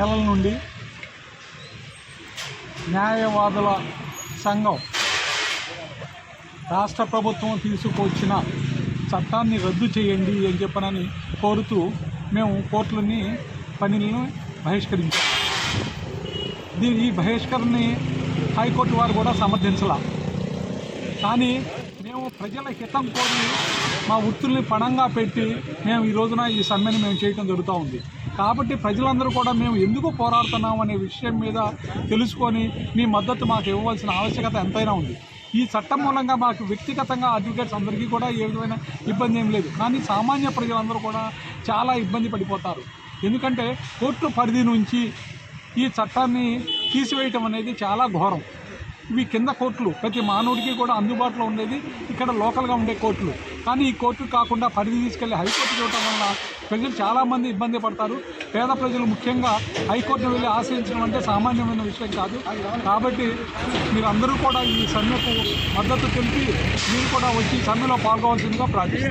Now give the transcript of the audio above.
నెలల నుండి న్యాయవాదుల సంఘం రాష్ట్ర ప్రభుత్వం తీసుకొచ్చిన చట్టాన్ని రద్దు చేయండి అని చెప్పనని కోరుతూ మేము కోర్టులని పనులను బహిష్కరించాం. ఈ బహిష్కరణని హైకోర్టు వారు కూడా సమర్థించాల. కానీ మేము ప్రజల హితం కోరి మా వృత్తుల్ని పణంగా పెట్టి మేము ఈ రోజున ఈ సమ్మెను మేము చేయడం జరుగుతూ ఉంది. కాబట్టి ప్రజలందరూ కూడా మేము ఎందుకు పోరాడుతున్నాం అనే విషయం మీద తెలుసుకొని మీ మద్దతు మాకు ఇవ్వవలసిన ఆవశ్యకత ఎంతైనా ఉంది. ఈ చట్టం మూలంగా మాకు వ్యక్తిగతంగా అడ్వకేట్స్ అందరికీ కూడా ఏ విధమైన ఇబ్బంది ఏం లేదు. కానీ సామాన్య ప్రజలందరూ కూడా చాలా ఇబ్బంది పడిపోతారు. ఎందుకంటే కోర్టు పరిధి నుంచి ఈ చట్టాన్ని తీసివేయటం అనేది చాలా ఘోరం. ఇవి కింద కోర్టులు ప్రతి మానవుడికి కూడా అందుబాటులో ఉండేది ఇక్కడ లోకల్గా ఉండే కోర్టులు. కానీ ఈ కోర్టు కాకుండా పరిధి తీసుకెళ్లి హైకోర్టు చూడటం వల్ల ప్రజలు చాలామంది ఇబ్బంది పడతారు. పేద ప్రజలు ముఖ్యంగా హైకోర్టును వెళ్ళి ఆశ్రయించడం అంటే సామాన్యమైన విషయం కాదు. కాబట్టి మీరందరూ కూడా ఈ సమ్మెకు మద్దతు తెలిపి మీరు కూడా వచ్చి సమ్మెలో పాల్గొవాల్సిందిగా ప్రార్థిస్తారు.